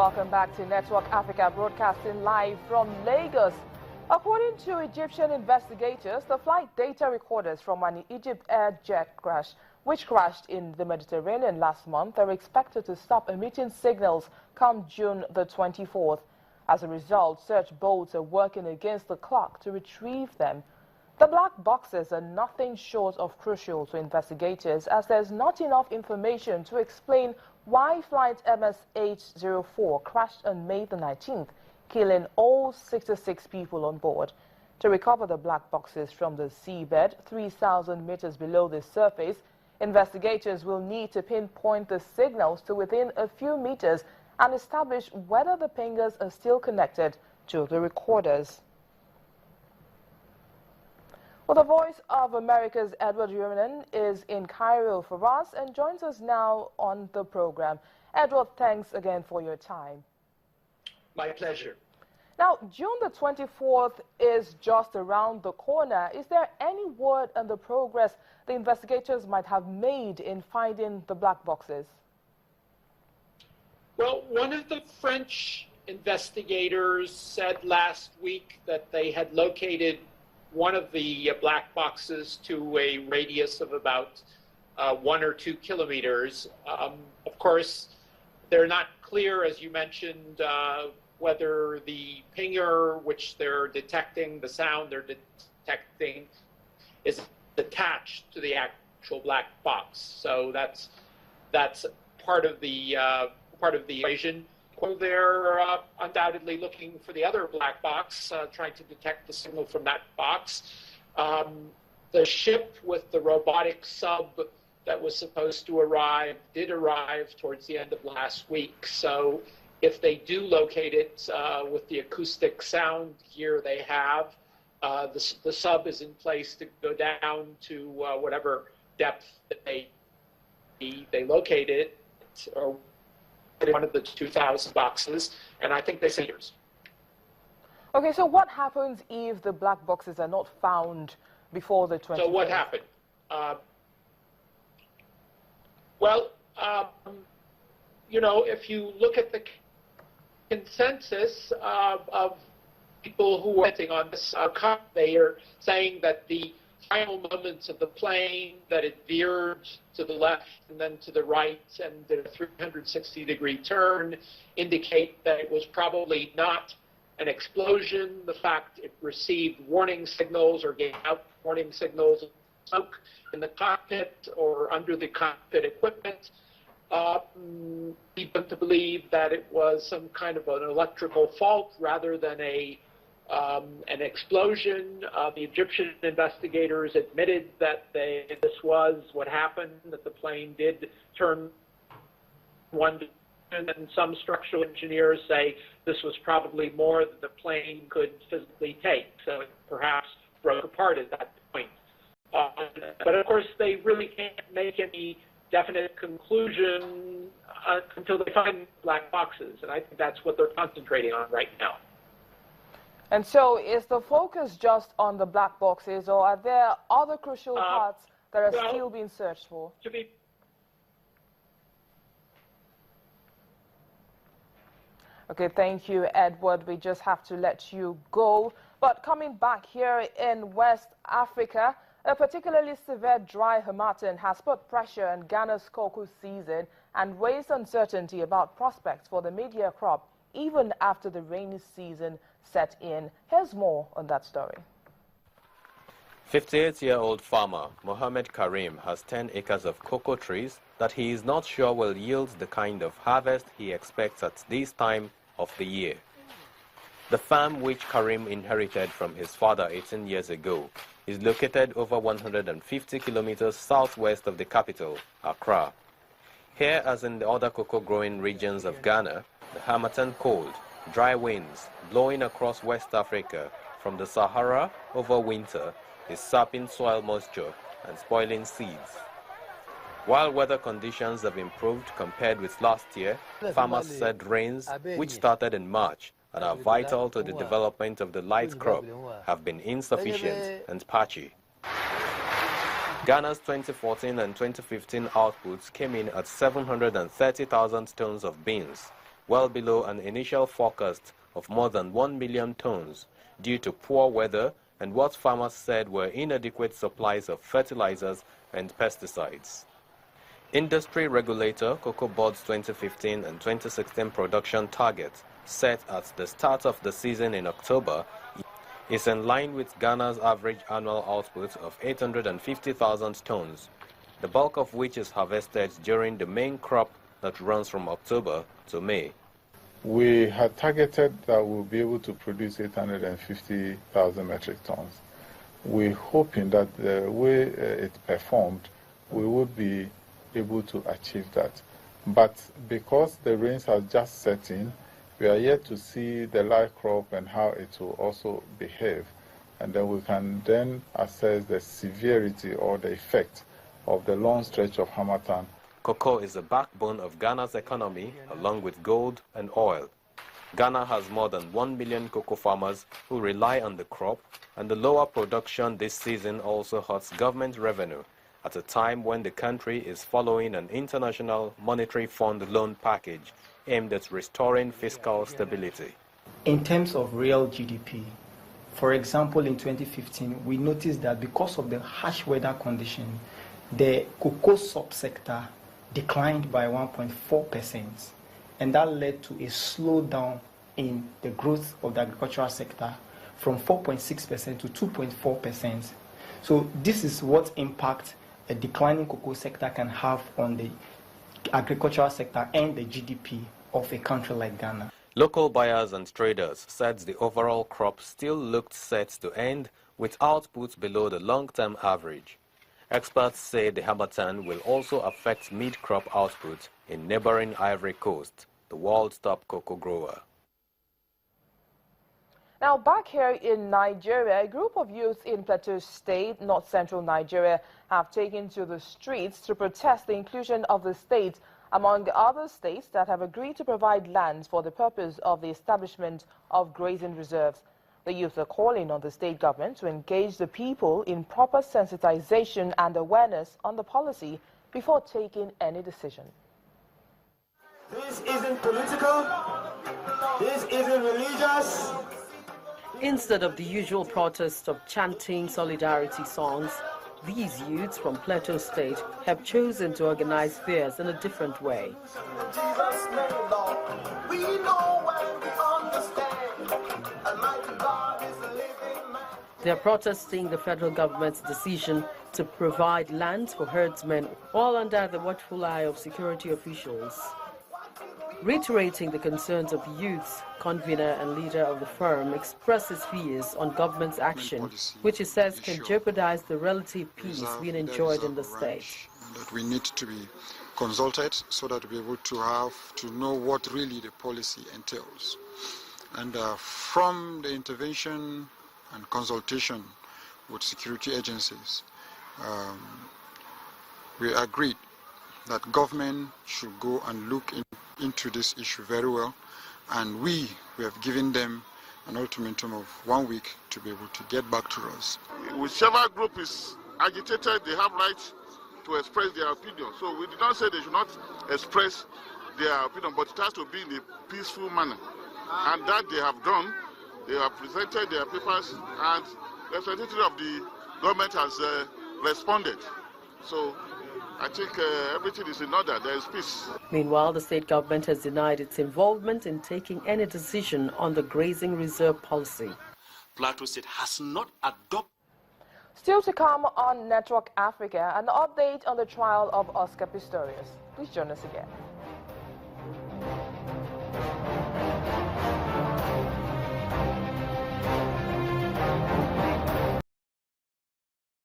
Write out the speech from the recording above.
Welcome back to Network Africa, broadcasting live from Lagos. According to Egyptian investigators, the flight data recorders from an Egypt Air jet crash, which crashed in the Mediterranean last month, are expected to stop emitting signals come June the 24th. As a result, search boats are working against the clock to retrieve them. The black boxes are nothing short of crucial to investigators, as there's not enough information to explain why flight MS-804 crashed on May the 19th, killing all 66 people on board. To recover the black boxes from the seabed 3,000 meters below the surface, investigators will need to pinpoint the signals to within a few meters and establish whether the pingers are still connected to the recorders. Well, the Voice of America's Edward Yermanin is in Cairo for us and joins us now on the program. Edward, thanks again for your time. My pleasure. Now, June the 24th is just around the corner. Is there any word on the progress the investigators might have made in finding the black boxes? Well, one of the French investigators said last week that they had located one of the black boxes to a radius of about 1 or 2 kilometers. Of course, they're not clear, as you mentioned, whether the pinger, which they're detecting, the sound they're detecting, is attached to the actual black box. So that's part of the equation. They're undoubtedly looking for the other black box, trying to detect the signal from that box. The ship with the robotic sub that was supposed to arrive did arrive towards the end of last week. So if they do locate it with the acoustic sound gear they have, the sub is in place to go down to whatever depth that they locate it, or one of the 2,000 boxes, and I think they say yours. Okay, so what happens if the black boxes are not found before the 24th? So what happened? You know, if you look at the consensus of people who are betting on this, they are saying that the final moments of the plane, that it veered to the left and then to the right and did a 360-degree turn, indicate that it was probably not an explosion. The fact it received warning signals or gave out warning signals of smoke in the cockpit or under the cockpit equipment, lead them to believe that it was some kind of an electrical fault rather than an explosion. The Egyptian investigators admitted that this was what happened, that the plane did turn one direction, and some structural engineers say this was probably more than the plane could physically take, so it perhaps broke apart at that point. But of course, they really can't make any definite conclusion until they find black boxes, and I think that's what they're concentrating on right now. And so is the focus just on the black boxes, or are there other crucial parts that are still being searched for? Okay, thank you, Edward. We just have to let you go. But coming back here in West Africa, a particularly severe dry Harmattan has put pressure on Ghana's cocoa season and raised uncertainty about prospects for the mid-year crop, even after the rainy season set in. Here's more on that story. 58-year-old farmer Mohammed Karim has 10 acres of cocoa trees that he is not sure will yield the kind of harvest he expects at this time of the year. The farm, which Karim inherited from his father 18 years ago, is located over 150 kilometers southwest of the capital, Accra. Here, as in the other cocoa-growing regions of Ghana, the Harmattan cold, dry winds blowing across West Africa from the Sahara over winter is sapping soil moisture and spoiling seeds. While weather conditions have improved compared with last year, farmers said rains, which started in March and are vital to the development of the light crop, have been insufficient and patchy. Ghana's 2014 and 2015 outputs came in at 730,000 tons of beans, well below an initial forecast of more than 1 million tons due to poor weather and what farmers said were inadequate supplies of fertilizers and pesticides. Industry regulator Cocoa Board's 2015 and 2016 production target, set at the start of the season in October, is in line with Ghana's average annual output of 850,000 tons, the bulk of which is harvested during the main crop that runs from October to May. We had targeted that we'll be able to produce 850,000 metric tons. We're hoping that the way it performed, we would be able to achieve that. But because the rains have just set in, we are yet to see the live crop and how it will also behave. And then we can then assess the severity or the effect of the long stretch of Harmattan. Cocoa is the backbone of Ghana's economy, along with gold and oil. Ghana has more than 1 million cocoa farmers who rely on the crop, and the lower production this season also hurts government revenue at a time when the country is following an International Monetary Fund loan package aimed at restoring fiscal stability. In terms of real GDP, for example, in 2015, we noticed that because of the harsh weather condition, the cocoa subsector declined by 1.4%, and that led to a slowdown in the growth of the agricultural sector from 4.6% to 2.4%. So this is what impact a declining cocoa sector can have on the agricultural sector and the GDP of a country like Ghana. Local buyers and traders said the overall crop still looked set to end with output below the long-term average. Experts say the Harmattan will also affect mid-crop output in neighboring Ivory Coast, the world's top cocoa grower. Now, back here in Nigeria, a group of youths in Plateau State, north-central Nigeria, have taken to the streets to protest the inclusion of the state among other states that have agreed to provide lands for the purpose of the establishment of grazing reserves. The youth are calling on the state government to engage the people in proper sensitization and awareness on the policy before taking any decision. This isn't political. This isn't religious. Instead of the usual protest of chanting solidarity songs, these youths from Plateau State have chosen to organize theirs in a different way. They are protesting the federal government's decision to provide lands for herdsmen, all under the watchful eye of security officials. Reiterating the concerns of youths, convener and leader of the firm expresses fears on government's action, which he says can jeopardize the relative peace being enjoyed in the state. That we need to be consulted so that we're able to know what really the policy entails. And from the intervention and consultation with security agencies, we agreed that government should go and look into this issue very well, and we have given them an ultimatum of 1 week to be able to get back to us. Whichever group is agitated, they have right to express their opinion. So we did not say they should not express their opinion, but it has to be in a peaceful manner. And that they have done. They have presented their papers, and the representative of the government has responded. So I think everything is in order. There is peace. Meanwhile, the state government has denied its involvement in taking any decision on the grazing reserve policy. Plateau State has not adopted. Still to come on Network Africa, an update on the trial of Oscar Pistorius. Please join us again.